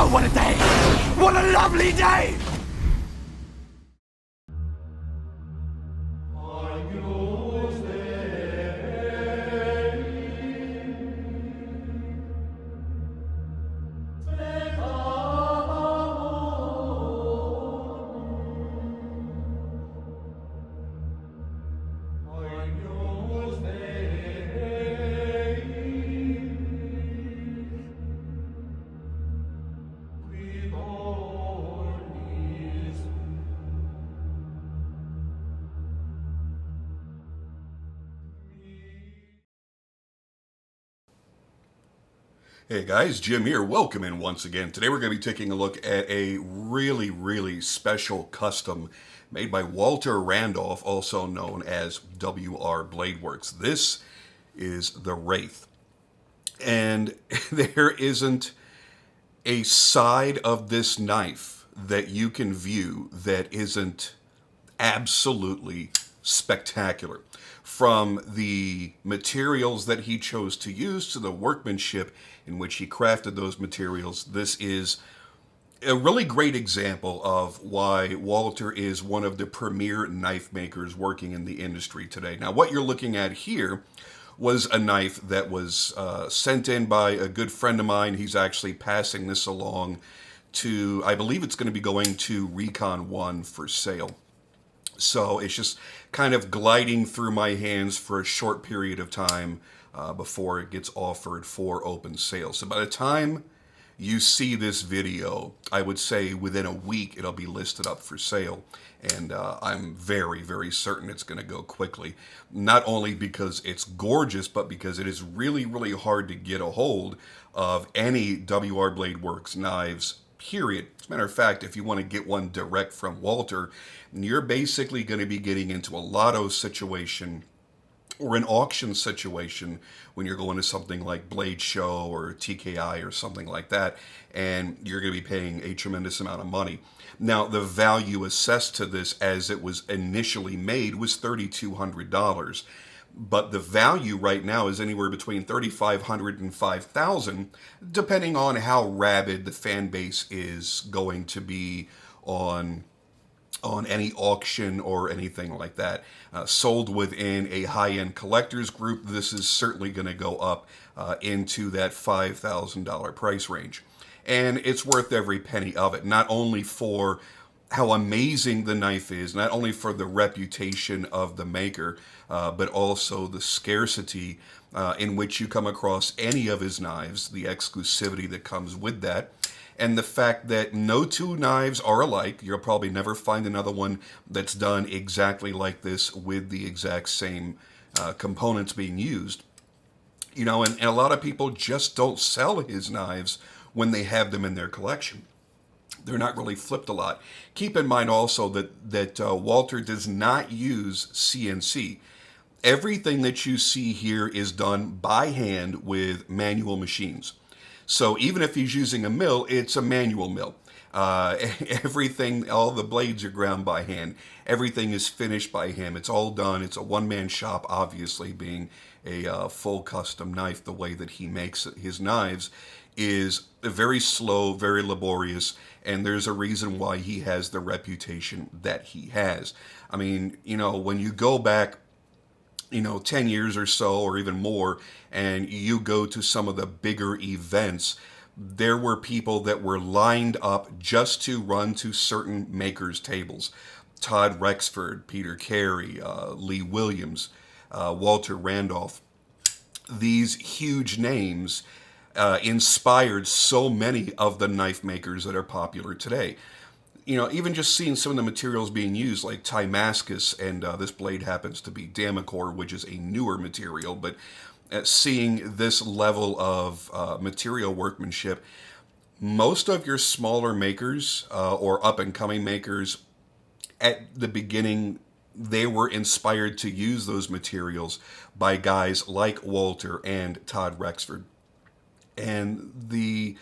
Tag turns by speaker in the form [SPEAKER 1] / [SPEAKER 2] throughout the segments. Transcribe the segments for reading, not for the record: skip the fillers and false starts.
[SPEAKER 1] Oh, what a day! What a lovely day!
[SPEAKER 2] Hey guys, Jim here. Welcome in once again. Today we're going to be taking a look at a really special custom made by Walter Randolph, also known as WR Bladeworks. This is the Wraith. And there isn't a side of this knife that you can view that isn't absolutely spectacular. From the materials that he chose to use to the workmanship in which he crafted those materials, this is a really great example of why Walter is one of the premier knife makers working in the industry today. Now, what you're looking at here was a knife that was sent in by a good friend of mine. He's actually passing this along to, I believe it's going to be going to Recon 1 for sale. So it's just kind of gliding through my hands for a short period of time before it gets offered for open sale. So by the time you see this video, I would say within a week it'll be listed up for sale. And I'm very certain it's going to go quickly. Not only because it's gorgeous, but because it is really hard to get a hold of any WR Bladeworks knives, period. As a matter of fact, if you want to get one direct from Walter, you're basically going to be getting into a lotto situation or an auction situation when you're going to something like Blade Show or TKI or something like that, and you're going to be paying a tremendous amount of money. Now, the value assessed to this as it was initially made was $3,200. But the value right now is anywhere between $3,500 and $5,000, depending on how rabid the fan base is going to be on any auction or anything like that. Sold within a high-end collectors group, this is certainly going to go up into that $5,000 price range. And it's worth every penny of it, not only for how amazing the knife is, not only for the reputation of the maker, but also the scarcity in which you come across any of his knives, the exclusivity that comes with that, and the fact that no two knives are alike. You'll probably never find another one that's done exactly like this with the exact same components being used. You know, and a lot of people just don't sell his knives when they have them in their collection. They're not really flipped a lot. Keep in mind also that Walter does not use CNC. Everything that you see here is done by hand with manual machines. So even if he's using a mill, it's a manual mill. Everything, all the blades are ground by hand. Everything is finished by him. It's all done. It's a one-man shop, obviously, being a full custom knife. The way that he makes his knives is very slow, very laborious, and there's a reason why he has the reputation that he has. I mean, you know, when you go back 10 years or so, or even more, and you go to some of the bigger events, there were people that were lined up just to run to certain makers' tables. Todd Rexford, Peter Carey, Lee Williams, Walter Randolph. These huge names inspired so many of the knife makers that are popular today. You know, even just seeing some of the materials being used, like Timascus, and this blade happens to be Damacor, which is a newer material, but seeing this level of material workmanship, most of your smaller makers or up-and-coming makers, at the beginning, they were inspired to use those materials by guys like Walter and Todd Rexford. And the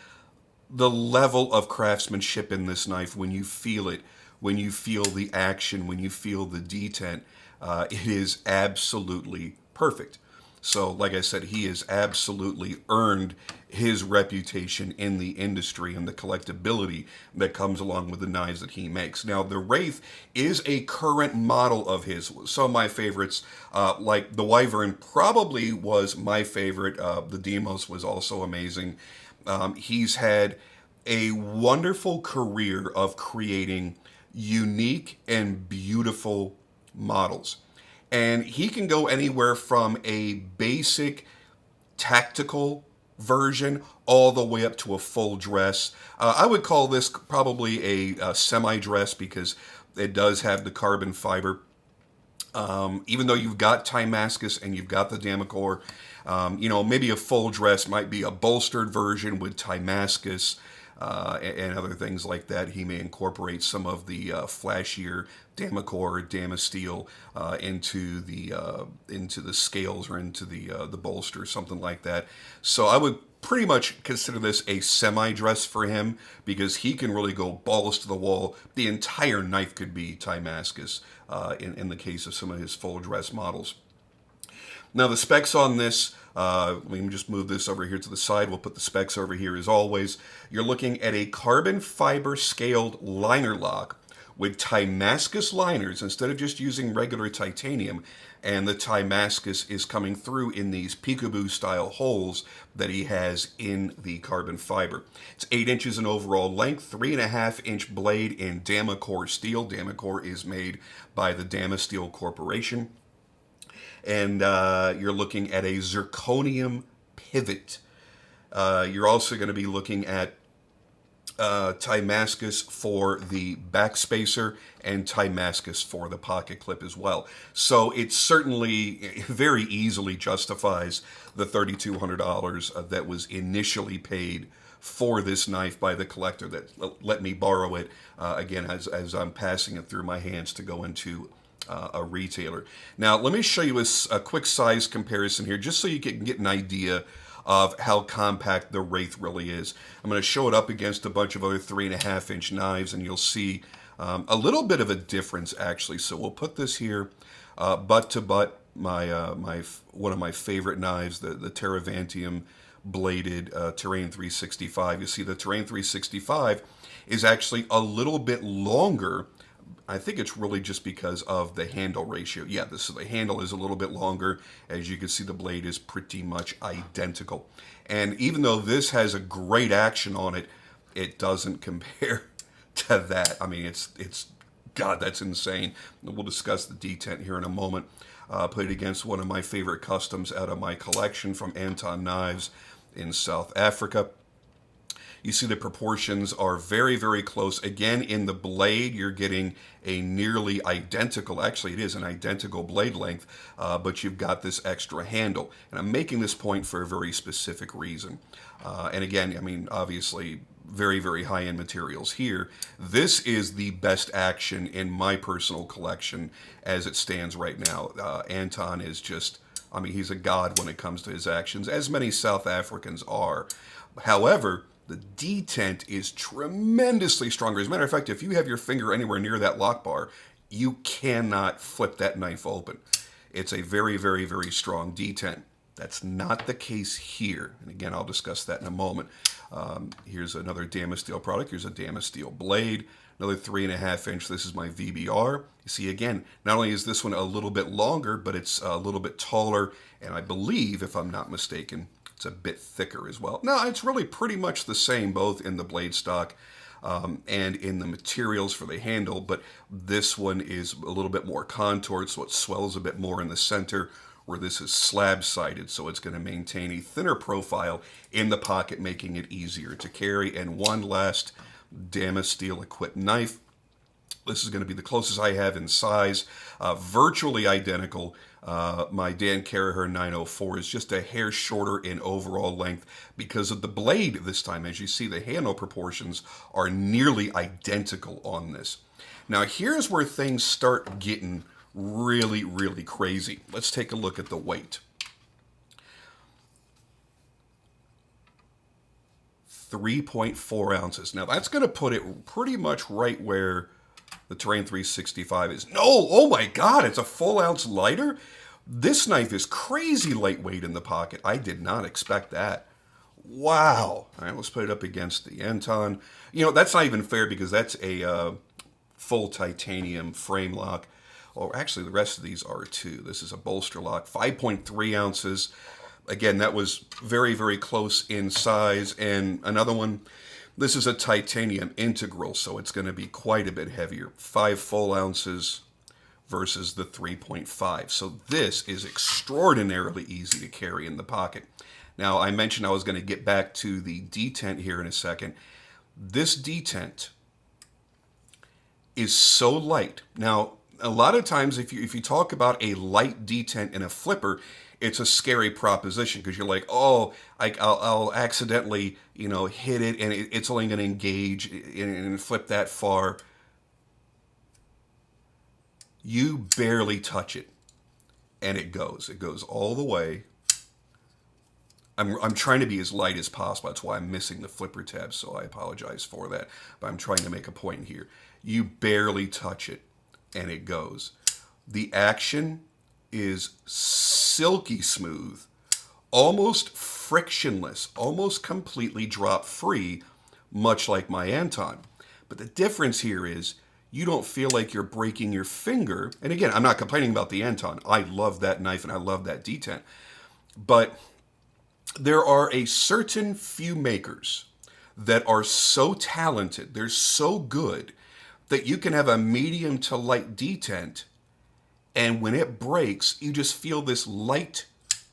[SPEAKER 2] level of craftsmanship in this knife, when you feel it, when you feel the action, when you feel the detent, it is absolutely perfect. So, like I said, he has absolutely earned his reputation in the industry and the collectability that comes along with the knives that he makes. Now, the Wraith is a current model of his. Some of my favorites, like the Wyvern, probably was my favorite. The Demos was also amazing. He's had a wonderful career of creating unique and beautiful models. And he can go anywhere from a basic tactical version all the way up to a full dress. I would call this probably a semi-dress because it does have the carbon fiber. Even though you've got Timascus and you've got the Damacor, maybe a full dress might be a bolstered version with Timascus and other things like that. He may incorporate some of the flashier Damacor, Damasteel into the scales or into the bolster, something like that. So I would pretty much consider this a semi-dress for him because he can really go balls to the wall. The entire knife could be Timascus in the case of some of his full dress models. Now the specs on this, we can just move this over here to the side. We'll put the specs over here as always. You're looking at a carbon fiber scaled liner lock with Timascus liners instead of just using regular titanium. And the Timascus is coming through in these peekaboo style holes that he has in the carbon fiber. It's 8 inches in overall length, 3.5-inch blade in Damacor steel. Damacor is made by the Damasteel Corporation. And you're looking at a zirconium pivot. You're also going to be looking at Timascus for the backspacer and Timascus for the pocket clip as well. So it certainly very easily justifies the $3,200 that was initially paid for this knife by the collector that let me borrow it again as I'm passing it through my hands to go into a retailer. Now let me show you a quick size comparison here just so you can get an idea of how compact the Wraith really is. I'm going to show it up against a bunch of other 3.5-inch knives and you'll see a little bit of a difference actually. So we'll put this here butt to butt, one of my favorite knives, the Teravantium bladed Terrain 365. You see the Terrain 365 is actually a little bit longer. I think it's really just because of the handle ratio. Yeah, the handle is a little bit longer. As you can see, the blade is pretty much identical. And even though this has a great action on it, it doesn't compare to that. I mean, it's God, that's insane. We'll discuss the detent here in a moment. Put it against one of my favorite customs out of my collection from Anton Knives in South Africa. You see the proportions are very, very close. Again, in the blade, you're getting a nearly identical, actually it is an identical blade length, but you've got this extra handle. And I'm making this point for a very specific reason. And again, I mean, obviously, very, very high-end materials here. This is the best action in my personal collection as it stands right now. Anton is just, I mean, he's a god when it comes to his actions, as many South Africans are. However, the detent is tremendously stronger. As a matter of fact, if you have your finger anywhere near that lock bar, you cannot flip that knife open. It's a very, very, very strong detent. That's not the case here. And again, I'll discuss that in a moment. Here's another Damasteel product. Here's a Damasteel blade, another 3.5-inch. This is my VBR. You see, again, not only is this one a little bit longer, but it's a little bit taller. And I believe, if I'm not mistaken, it's a bit thicker as well. No, it's really pretty much the same, both in the blade stock and in the materials for the handle, but this one is a little bit more contoured, so it swells a bit more in the center, where this is slab-sided, so it's going to maintain a thinner profile in the pocket, making it easier to carry. And one last Damasteel equipped knife. This is going to be the closest I have in size, virtually identical. My Dan Caraher 904 is just a hair shorter in overall length because of the blade this time. As you see, the handle proportions are nearly identical on this. Now, here's where things start getting really, really crazy. Let's take a look at the weight. 3.4 ounces. Now, that's going to put it pretty much right where the Terrain 365 is. No, oh my God, it's a full ounce lighter? This knife is crazy lightweight in the pocket. I did not expect that. Wow. All right, let's put it up against the Anton. You know, that's not even fair because that's a full titanium frame lock. Or actually, the rest of these are too. This is a bolster lock, 5.3 ounces. Again, that was very, very close in size. And another one, this is a titanium integral, so it's going to be quite a bit heavier. 5 full ounces versus the 3.5. So this is extraordinarily easy to carry in the pocket. Now, I mentioned I was going to get back to the detent here in a second. This detent is so light. Now, a lot of times if you talk about a light detent in a flipper, it's a scary proposition because you're like, oh, I'll accidentally, hit it and it's only going to engage and flip that far. You barely touch it and it goes. It goes all the way. I'm trying to be as light as possible. That's why I'm missing the flipper tab, so I apologize for that. But I'm trying to make a point here. You barely touch it and it goes. The action is silky smooth, almost frictionless, almost completely drop-free, much like my Anton. But the difference here is you don't feel like you're breaking your finger. And again, I'm not complaining about the Anton. I love that knife and I love that detent. But there are a certain few makers that are so talented, they're so good, that you can have a medium to light detent, and when it breaks, you just feel this light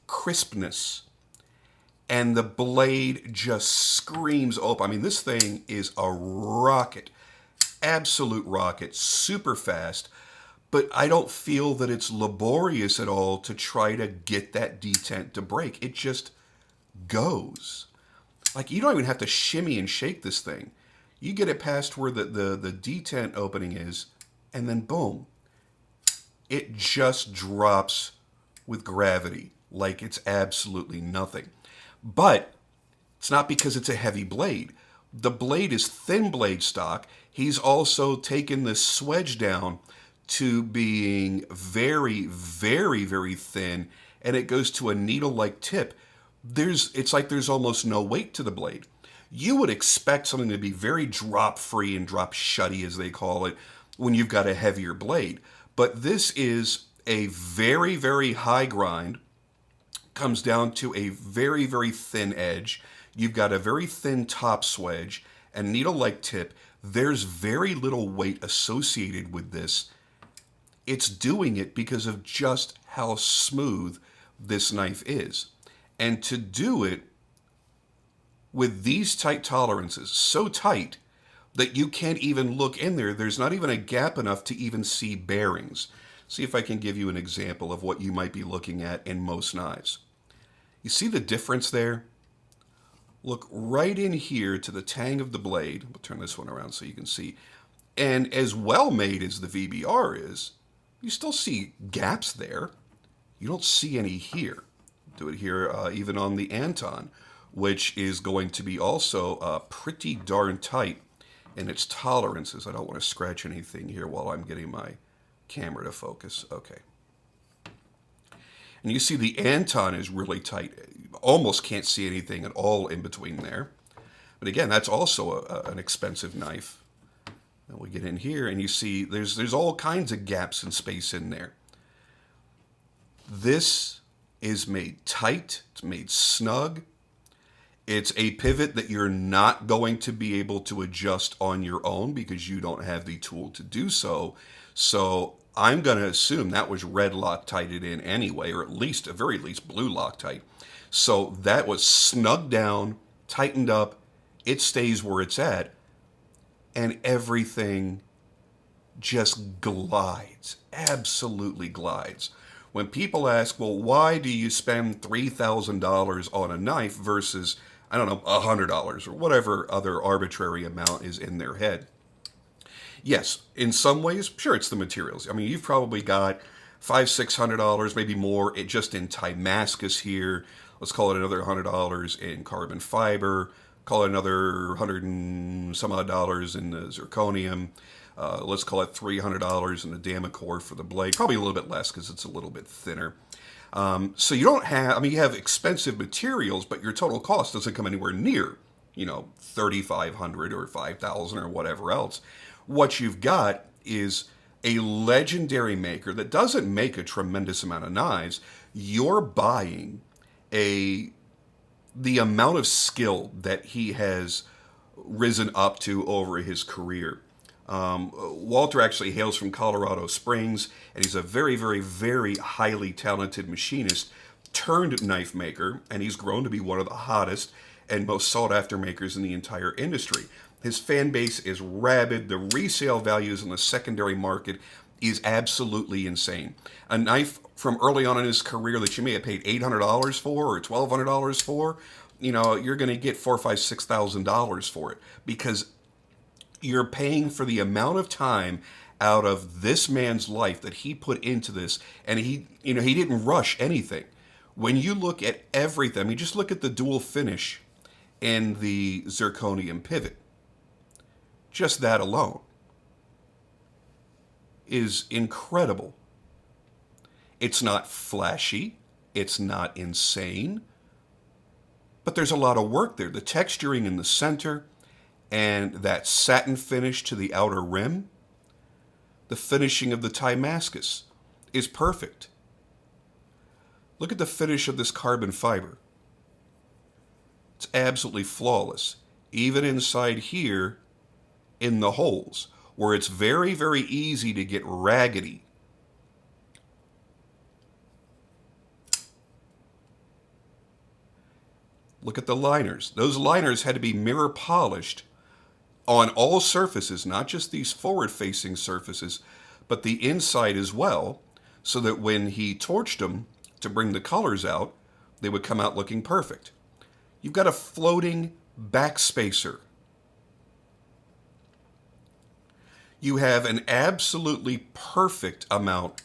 [SPEAKER 2] crispness, and the blade just screams open. I mean, this thing is a rocket, absolute rocket, super fast, but I don't feel that it's laborious at all to try to get that detent to break. It just goes. Like, you don't even have to shimmy and shake this thing. You get it past where the detent opening is, and then boom. It just drops with gravity like it's absolutely nothing. But it's not because it's a heavy blade. The blade is thin blade stock. He's also taken the swedge down to being very, very, very thin, and it goes to a needle-like tip. It's like there's almost no weight to the blade. You would expect something to be very drop-free and drop-shutty, as they call it, when you've got a heavier blade. But this is a very, very high grind, comes down to a very, very thin edge. You've got a very thin top swedge and needle-like tip. There's very little weight associated with this. It's doing it because of just how smooth this knife is. And to do it with these tight tolerances, so tight that you can't even look in there. There's not even a gap enough to even see bearings. See if I can give you an example of what you might be looking at in most knives. You see the difference there? Look right in here to the tang of the blade. We'll turn this one around so you can see. And as well made as the VBR is, you still see gaps there. You don't see any here. Do it here even on the Anton, which is going to be also pretty darn tight in its tolerances. I don't want to scratch anything here while I'm getting my camera to focus. Okay. And you see the Anton is really tight. Almost can't see anything at all in between there. But again, that's also an expensive knife. And we get in here and you see there's all kinds of gaps and space in there. This is made tight. It's made snug. It's a pivot that you're not going to be able to adjust on your own because you don't have the tool to do so. So I'm going to assume that was red Loctited in anyway, or at very least blue Loctite. So that was snugged down, tightened up. It stays where it's at. And everything just glides, absolutely glides. When people ask, well, why do you spend $3,000 on a knife versus, I don't know, $100 or whatever other arbitrary amount is in their head? Yes, in some ways, sure, it's the materials. I mean, you've probably got $500-600, maybe more, just in Damascus here. Let's call it another $100 in carbon fiber. Call it another $100 and some odd dollars in the zirconium. Let's call it $300 in the Damacor for the blade. Probably a little bit less because it's a little bit thinner. So you don't have, I mean, you have expensive materials, but your total cost doesn't come anywhere near, 3,500 or 5,000 or whatever else. What you've got is a legendary maker that doesn't make a tremendous amount of knives. You're buying the amount of skill that he has risen up to over his career. Walter actually hails from Colorado Springs, and he's a very, very, very highly talented machinist turned knife maker, and he's grown to be one of the hottest and most sought-after makers in the entire industry. His fan base is rabid. The resale values in the secondary market is absolutely insane. A knife from early on in his career that you may have paid $800 for or $1,200 for, you're going to get $4,000, $5,000, $6,000 for it, because you're paying for the amount of time out of this man's life that he put into this, and he didn't rush anything. When you look at everything, I mean, just look at the dual finish and the zirconium pivot. Just that alone is incredible. It's not flashy, it's not insane, but there's a lot of work there. The texturing in the center and that satin finish to the outer rim, the finishing of the Damascus is perfect. Look at the finish of this carbon fiber. It's absolutely flawless. Even inside here in the holes, where it's very, very easy to get raggedy. Look at the liners. Those liners had to be mirror polished on all surfaces, not just these forward-facing surfaces, but the inside as well, so that when he torched them to bring the colors out, they would come out looking perfect. You've got a floating backspacer. You have an absolutely perfect amount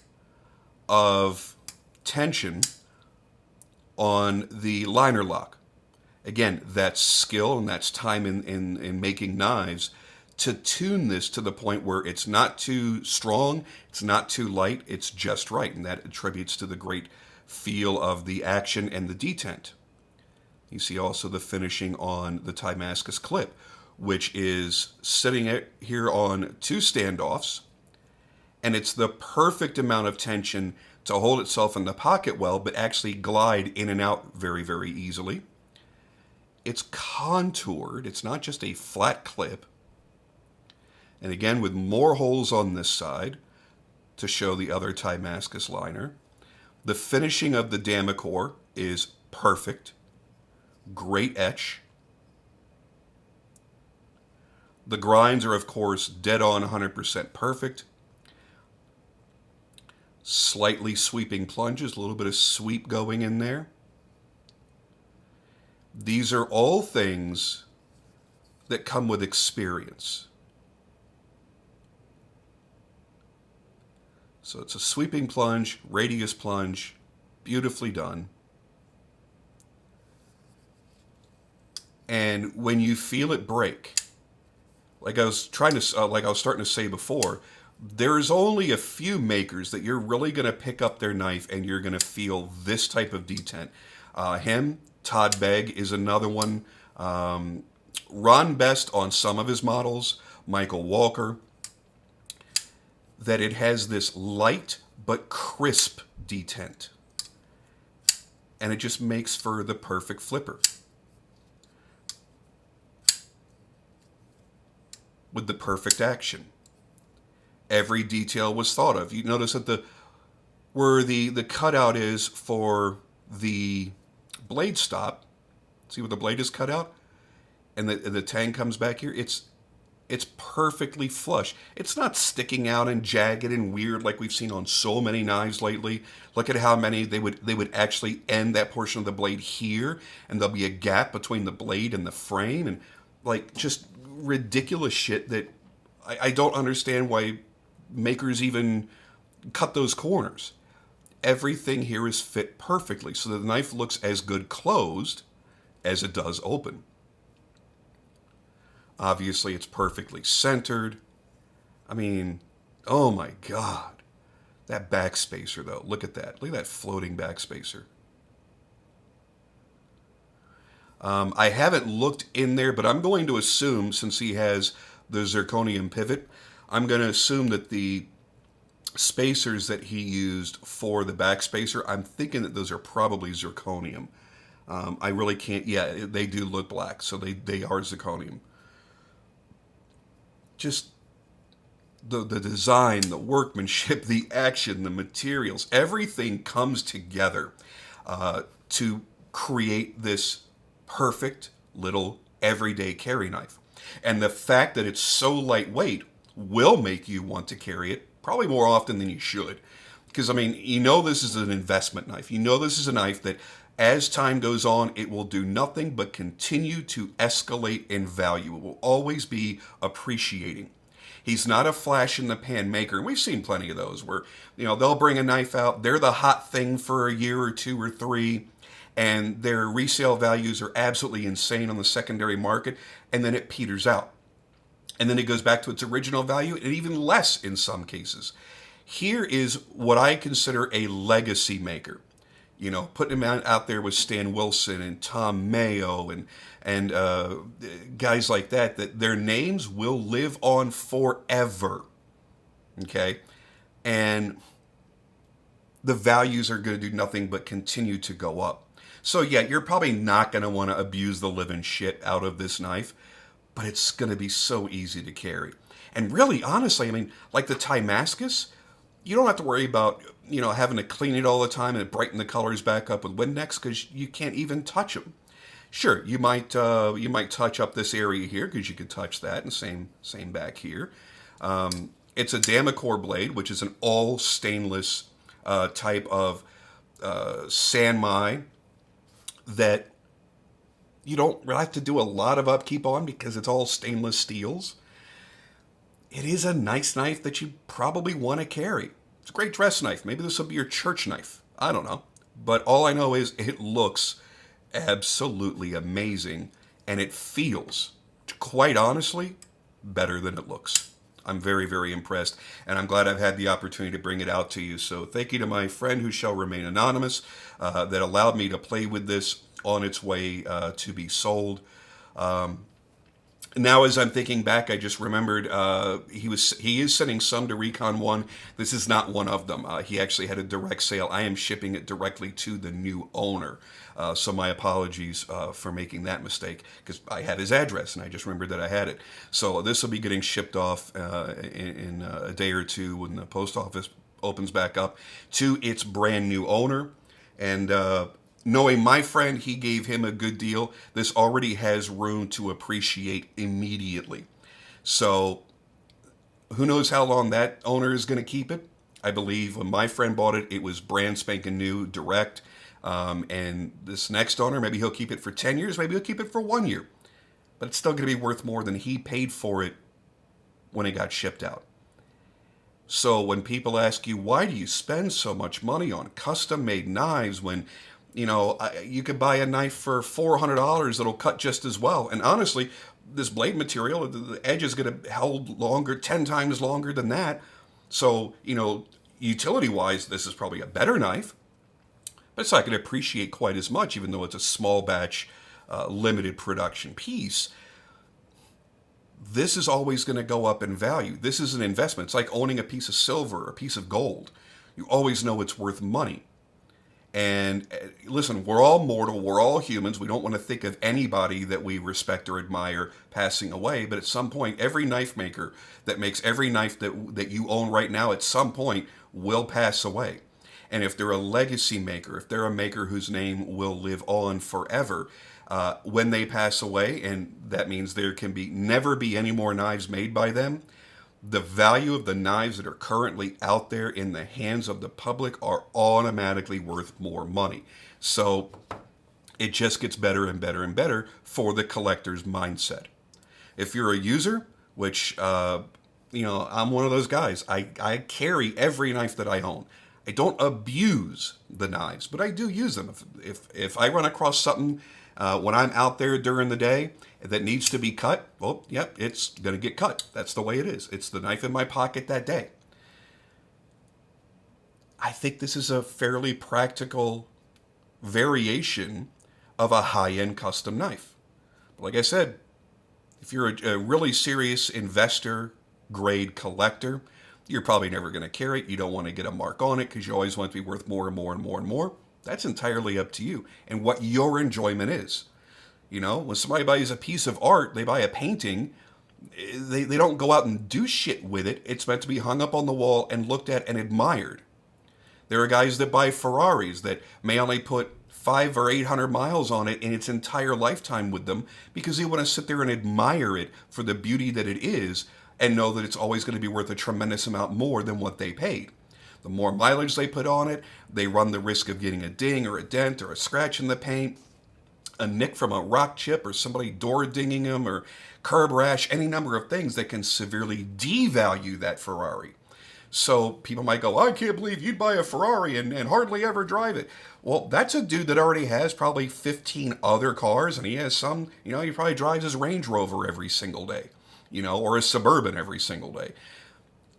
[SPEAKER 2] of tension on the liner lock. Again, that's skill and that's time in making knives to tune this to the point where it's not too strong, it's not too light, it's just right. And that attributes to the great feel of the action and the detent. You see also the finishing on the Damascus clip, which is sitting here on two standoffs, and it's the perfect amount of tension to hold itself in the pocket well, but actually glide in and out very, very easily. It's contoured. It's not just a flat clip. And again, with more holes on this side to show the other Damascus liner. The finishing of the Damacor is perfect. Great etch. The grinds are, of course, dead on 100% perfect. Slightly sweeping plunges, a little bit of sweep going in there. These are all things that come with experience. So it's a sweeping plunge, radius plunge, beautifully done. And when you feel it break, like I was starting to say before, there's only a few makers that you're really going to pick up their knife and you're going to feel this type of detent. Todd Begg is another one. Ron Best on some of his models, Michael Walker, that it has this light but crisp detent. And it just makes for the perfect flipper. With the perfect action. Every detail was thought of. You notice that where the cutout is for the blade stop, see where the blade is cut out? And the tang comes back here? It's perfectly flush. It's not sticking out and jagged and weird like we've seen on so many knives lately. Look at how many they would actually end that portion of the blade here, and there'll be a gap between the blade and the frame, and like just ridiculous shit that I don't understand why makers even cut those corners. Everything here is fit perfectly, so the knife looks as good closed as it does open. Obviously, it's perfectly centered. I mean, oh my God. That backspacer, though, look at that. Look at that floating backspacer. I haven't looked in there, but I'm going to assume, since he has the zirconium pivot, I'm going to assume that the spacers that he used for the backspacer, I'm thinking that those are probably zirconium. I really can't, yeah, they do look black, so they are zirconium. Just the design, the workmanship, the action, the materials, everything comes together to create this perfect little everyday carry knife. And the fact that it's so lightweight will make you want to carry it probably more often than you should. Because, I mean, you know this is an investment knife. You know this is a knife that as time goes on, it will do nothing but continue to escalate in value. It will always be appreciating. He's not a flash in the pan maker. And we've seen plenty of those where, you know, they'll bring a knife out. They're the hot thing for a year or two or three. And their resale values are absolutely insane on the secondary market. And then it peters out. And then it goes back to its original value, and even less in some cases. Here is what I consider a legacy maker. You know, putting him out there with Stan Wilson and Tom Mayo and guys like that, that their names will live on forever. Okay? And the values are going to do nothing but continue to go up. So yeah, you're probably not going to want to abuse the living shit out of this knife, but it's going to be so easy to carry. And really, honestly, I mean, like the Timascus, you don't have to worry about, you know, having to clean it all the time and brighten the colors back up with Windex because you can't even touch them. Sure, you might touch up this area here because you could touch that, and same back here. It's a Damacor blade, which is an all stainless type of Sanmai that you don't really have to do a lot of upkeep on because it's all stainless steels. It is a nice knife that you probably want to carry. It's a great dress knife. Maybe this will be your church knife. I don't know. But all I know is it looks absolutely amazing, and it feels, quite honestly, better than it looks. I'm very, very impressed, and I'm glad I've had the opportunity to bring it out to you. So thank you to my friend who shall remain anonymous that allowed me to play with this on its way to be sold. Now, as I'm thinking back, I just remembered he is sending some to Recon 1. This is not one of them. He actually had a direct sale. I am shipping it directly to the new owner. So my apologies for making that mistake, because I had his address and I just remembered that I had it. So this will be getting shipped off in a day or two when the post office opens back up to its brand new owner. And knowing my friend, he gave him a good deal. This already has room to appreciate immediately. So who knows how long that owner is going to keep it. I believe when my friend bought it, it was brand spanking new, direct. And this next owner, maybe he'll keep it for 10 years, maybe he'll keep it for 1 year. But it's still going to be worth more than he paid for it when it got shipped out. So when people ask you, why do you spend so much money on custom-made knives when, you know, you could buy a knife for $400 that'll cut just as well? And honestly, this blade material, the edge is going to hold longer, 10 times longer than that. So, you know, utility-wise, this is probably a better knife. But it's not going to appreciate quite as much, even though it's a small batch, limited production piece. This is always going to go up in value. This is an investment. It's like owning a piece of silver or a piece of gold. You always know it's worth money. And listen, we're all mortal. We're all humans. We don't want to think of anybody that we respect or admire passing away. But at some point, every knife maker that makes every knife that you own right now, at some point, will pass away. And if they're a legacy maker, if they're a maker whose name will live on forever, when they pass away, and that means there can never be any more knives made by them, the value of the knives that are currently out there in the hands of the public are automatically worth more money. So it just gets better and better and better for the collector's mindset. If you're a user, which, you know, I'm one of those guys. I carry every knife that I own. I don't abuse the knives, but I do use them. If I run across something when I'm out there during the day that needs to be cut, well, yep, it's going to get cut. That's the way it is. It's the knife in my pocket that day. I think this is a fairly practical variation of a high-end custom knife. But like I said, if you're a really serious investor grade collector, you're probably never going to carry it. You don't want to get a mark on it because you always want it to be worth more and more and more and more. That's entirely up to you and what your enjoyment is. You know, when somebody buys a piece of art, they buy a painting, they don't go out and do shit with it. It's meant to be hung up on the wall and looked at and admired. There are guys that buy Ferraris that may only put 500 or 800 miles on it in its entire lifetime with them because they want to sit there and admire it for the beauty that it is and know that it's always going to be worth a tremendous amount more than what they paid. The more mileage they put on it, they run the risk of getting a ding or a dent or a scratch in the paint, a nick from a rock chip or somebody door dinging them or curb rash, any number of things that can severely devalue that Ferrari. So people might go, I can't believe you'd buy a Ferrari and hardly ever drive it. Well, that's a dude that already has probably 15 other cars, and he has some, he probably drives his Range Rover every single day, or his Suburban every single day.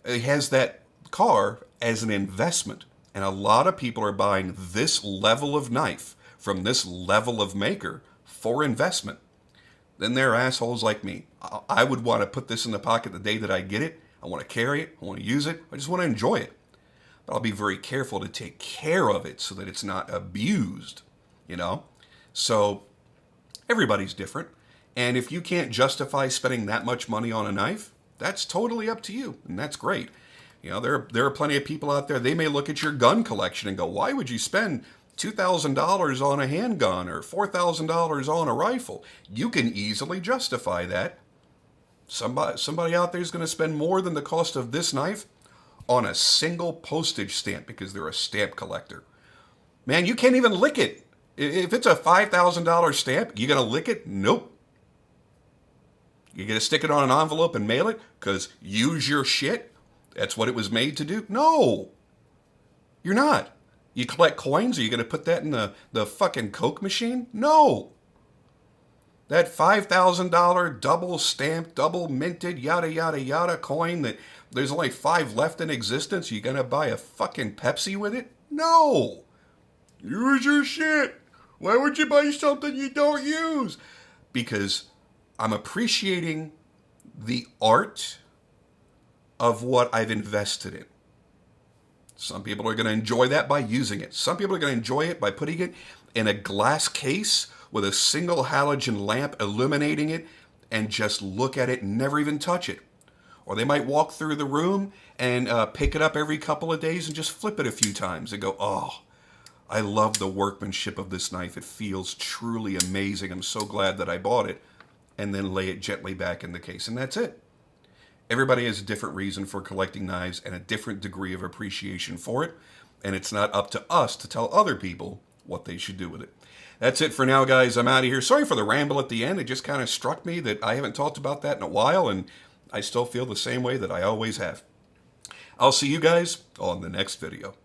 [SPEAKER 2] He has that car as an investment, and a lot of people are buying this level of knife from this level of maker for investment. Then there are assholes like me. I would want to put this in the pocket the day that I get it. I want to carry it. I want to use it. I just want to enjoy it. But I'll be very careful to take care of it so that it's not abused, So everybody's different. And if you can't justify spending that much money on a knife, that's totally up to you. And that's great. There are plenty of people out there, they may look at your gun collection and go, why would you spend $2,000 on a handgun or $4,000 on a rifle? You can easily justify that. Somebody out there is going to spend more than the cost of this knife on a single postage stamp because they're a stamp collector. Man, you can't even lick it. If it's a $5,000 stamp, you going to lick it? Nope. You going to stick it on an envelope and mail it because use your shit? That's what it was made to do? No. You're not. You collect coins? Are you going to put that in the fucking Coke machine? No. That $5,000 double stamped, double minted, yada, yada, yada coin that there's only 5 left in existence, you going to buy a fucking Pepsi with it? No. Use your shit. Why would you buy something you don't use? Because I'm appreciating the art of what I've invested in. Some people are going to enjoy that by using it. Some people are going to enjoy it by putting it in a glass case with a single halogen lamp illuminating it and just look at it and never even touch it. Or they might walk through the room and pick it up every couple of days and just flip it a few times and go, oh, I love the workmanship of this knife. It feels truly amazing. I'm so glad that I bought it. And then lay it gently back in the case. And that's it. Everybody has a different reason for collecting knives and a different degree of appreciation for it. And it's not up to us to tell other people what they should do with it. That's it for now, guys. I'm out of here. Sorry for the ramble at the end. It just kind of struck me that I haven't talked about that in a while, and I still feel the same way that I always have. I'll see you guys on the next video.